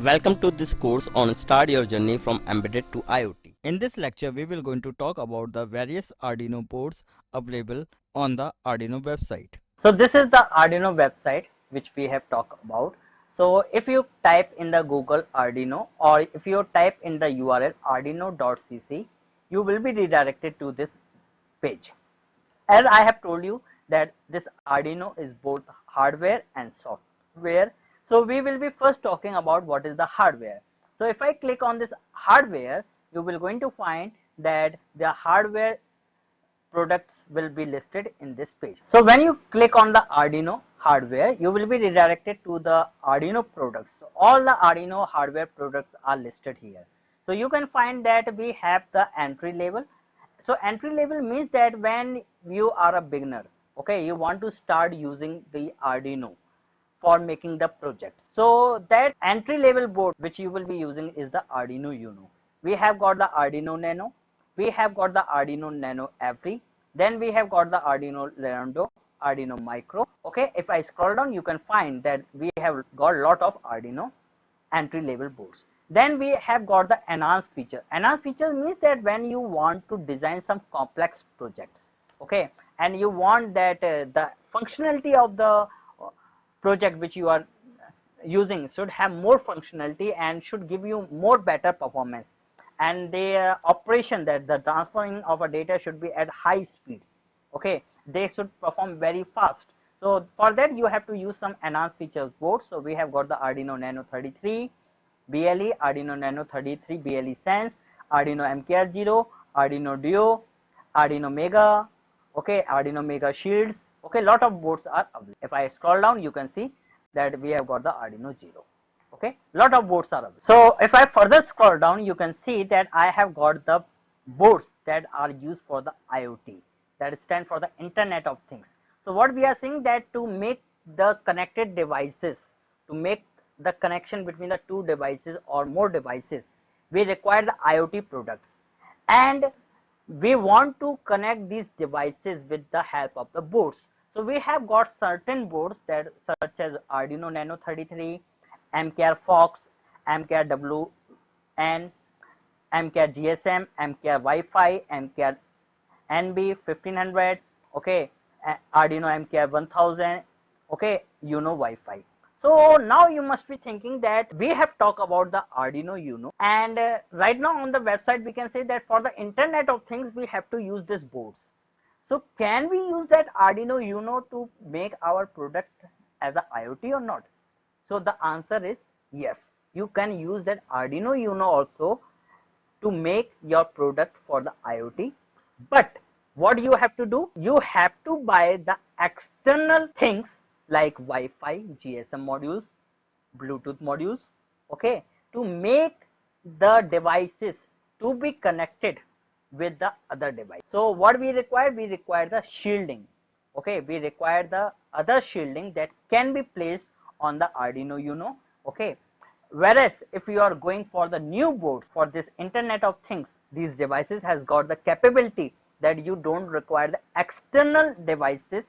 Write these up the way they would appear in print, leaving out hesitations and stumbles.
Welcome to this course on Start Your Journey from Embedded to IoT. In this lecture, we will going to talk about the various Arduino boards available on the Arduino website. So this is the Arduino website which we have talked about. So if you type in the Google Arduino, or if you type in the URL arduino.cc, you will be redirected to this page. As I have told you that this Arduino is both hardware and software. So we will be first talking about what is the hardware. So if I click on this hardware, you will going to find that the hardware products will be listed in this page. So when you click on the Arduino hardware, you will be redirected to the Arduino products. So all the Arduino hardware products are listed here. So you can find that we have the entry level. So entry level means that when you are a beginner, okay, you want to start using the Arduino for making the projects. So that entry level board which you will be using is the Arduino Uno. We have got the Arduino Nano, we have got the Arduino Nano Every, then we have got the Arduino Leonardo, Arduino Micro. Okay, if I scroll down, you can find that we have got a lot of Arduino entry level boards. Then we have got the enhanced feature. Enhanced feature means that when you want to design some complex projects, okay, and you want that the functionality of the project which you are using should have more functionality and should give you more better performance, and the operation, that the transferring of a data should be at high speeds, okay, they should perform very fast. So for that you have to use some enhanced features boards. So we have got the Arduino Nano 33 BLE, Arduino Nano 33 BLE Sense, Arduino MKR0, Arduino Duo, Arduino Mega, okay, Arduino Mega Shields, okay, lot of boards are available. If I scroll down, you can see that we have got the Arduino Zero, okay, lot of boards are available. So if I further scroll down, you can see that I have got the boards that are used for the IoT, that stand for the Internet of Things. So what we are saying that to make the connected devices, to make the connection between the two devices or more devices, we require the IoT products, and we want to connect these devices with the help of the boards. So we have got certain boards that such as Arduino Nano 33, MKR Fox, MKR WN, MKR GSM, MKR Wi-Fi, MKR NB 1500, okay, Arduino MKR 1000, okay, Uno Wi-Fi. So now you must be thinking that we have talked about the Arduino Uno, and right now on the website we can say that for the Internet of Things we have to use these boards. So can we use that Arduino Uno to make our product as a IoT or not? So the answer is yes, you can use that Arduino Uno also to make your product for the IoT. But what you have to do, you have to buy the external things like Wi-Fi, GSM modules, Bluetooth modules, okay, to make the devices to be connected with the other device. So what we require the shielding, okay, we require the other shielding that can be placed on the Arduino Uno, okay. Whereas if you are going for the new boards for this Internet of Things, these devices has got the capability that you don't require the external devices,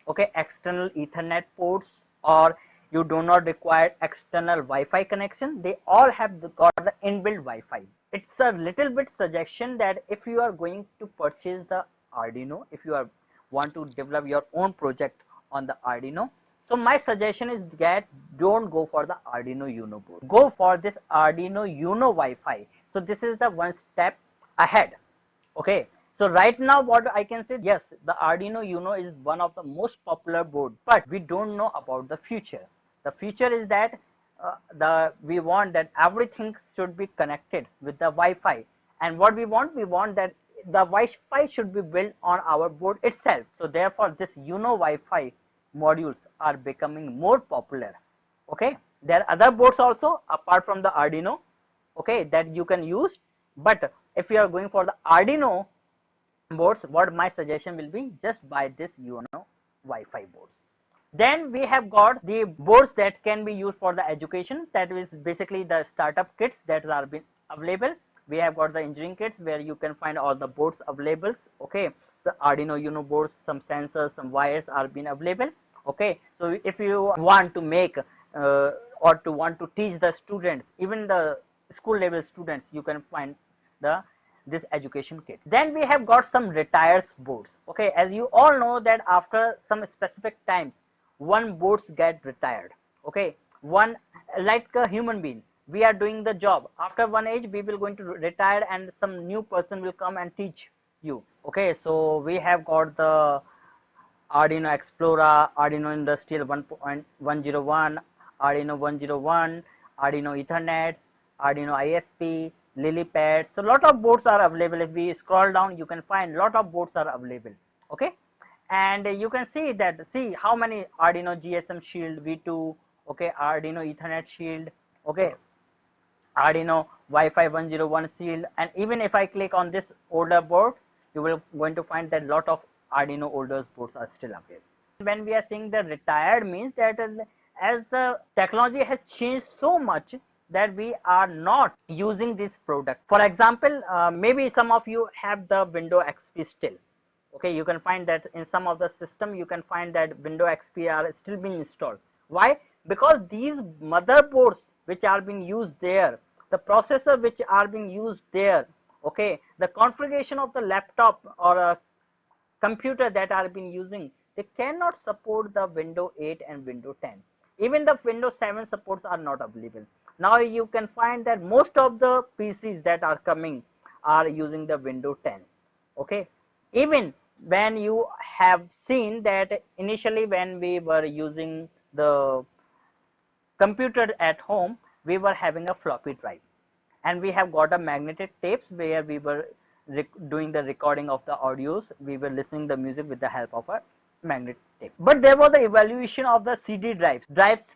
okay, external Ethernet ports, or you do not require external Wi-Fi connection. They all have got the inbuilt Wi-Fi. It's a little bit suggestion that if you are going to purchase the Arduino, if you are want to develop your own project on the Arduino, so my suggestion is that don't go for the Arduino Uno board, go for this Arduino Uno Wi-Fi. So this is the one step ahead, okay. So right now what I can say, yes, the Arduino Uno is one of the most popular board, but we don't know about the future. The future is that we want that everything should be connected with the Wi-Fi, and what we want that the Wi-Fi should be built on our board itself. So therefore this Uno Wi-Fi modules are becoming more popular, okay. There are other boards also apart from the Arduino, okay, that you can use, but if you are going for the Arduino boards, what my suggestion will be, just buy this Uno Wi-Fi boards. Then we have got the boards that can be used for the education, that is basically the startup kits that are been available. We have got the engineering kits where you can find all the boards available, okay. So Arduino Uno boards, some sensors, some wires are being available, okay. So if you want to make or to want to teach the students, even the school level students, you can find the this education kit. Then we have got some retires boards. Okay, as you all know that after some specific times one boards get retired. Okay, one, like a human being, we are doing the job, after one age we will going to retire and some new person will come and teach you. Okay, so we have got the Arduino Explorer, Arduino Industrial 1.101, Arduino 101, Arduino Ethernet, Arduino ISP, LilyPad. So lot of boards are available. If we scroll down, you can find lot of boards are available. Okay, and you can see that, see how many Arduino GSM Shield V2. Okay, Arduino Ethernet Shield. Okay, Arduino Wi-Fi 101 Shield, and even if I click on this older board, you will going to find that lot of Arduino older boards are still available. When we are saying the retired means that as the technology has changed so much that we are not using this product. For example, maybe some of you have the Windows XP still. Okay, you can find that in some of the system you can find that Windows XP are still being installed. Why? Because these motherboards which are being used there, the processor which are being used there, okay, the configuration of the laptop or a computer that are being using, they cannot support the Windows 8 and Windows 10. Even the Windows 7 supports are not available. Now you can find that most of the PCs that are coming are using the Windows 10. Okay, even when you have seen that initially when we were using the computer at home, we were having a floppy drive, and we have got a magnetic tapes where we were doing the recording of the audios, we were listening the music with the help of a magnetic tape. But there was the evaluation of the CD drives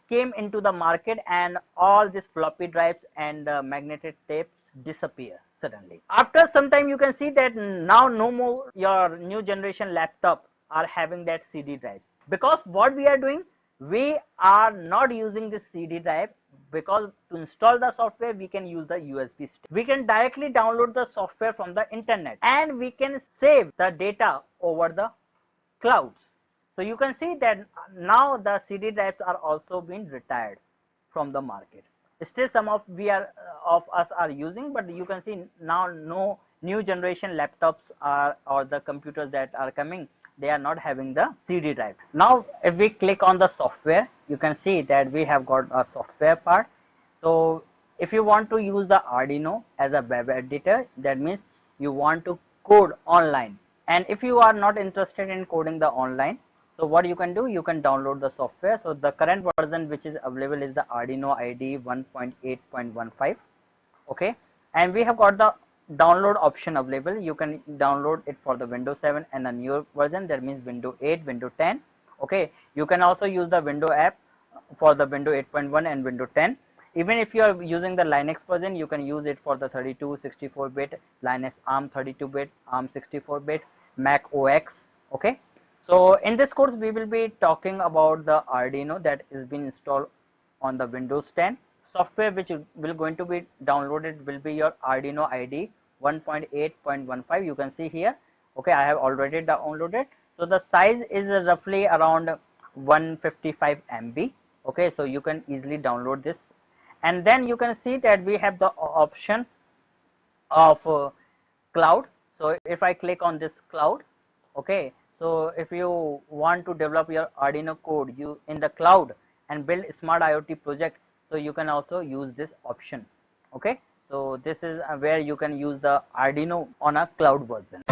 came into the market, and all these floppy drives and magnetic tapes disappear suddenly. After some time you can see that now no more your new generation laptop are having that CD drives, because what we are doing, we are not using this CD drive, because to install the software we can use the USB stick. We can directly download the software from the internet, and we can save the data over the clouds. So you can see that now the CD drives are also being retired from the market. Still some of of us are using, but you can see now no new generation laptops are, or the computers that are coming, they are not having the CD drive. Now if we click on the software, you can see that we have got a software part. So if you want to use the Arduino as a web editor, that means you want to code online, and if you are not interested in coding the online, so what you can do, you can download the software. So the current version which is available is the Arduino IDE 1.8.15. okay, and we have got the download option available. You can download it for the Windows 7 and a newer version, that means Windows 8, Windows 10. Okay, you can also use the Windows app for the Windows 8.1 and Windows 10. Even if you are using the Linux version, you can use it for the 32, 64-bit, Linux ARM 32-bit, ARM 64-bit, Mac OS. Okay, so in this course we will be talking about the Arduino that is being installed on the Windows 10. Software which will going to be downloaded will be your Arduino IDE 1.8.15. you can see here. Okay, I have already downloaded. So the size is roughly around 155 MB. Okay, so you can easily download this, and then you can see that we have the option of cloud. So if I click on this cloud, okay, so if you want to develop your Arduino code you in the cloud and build a smart IoT project, so you can also use this option. Okay, so this is where you can use the Arduino on a cloud version.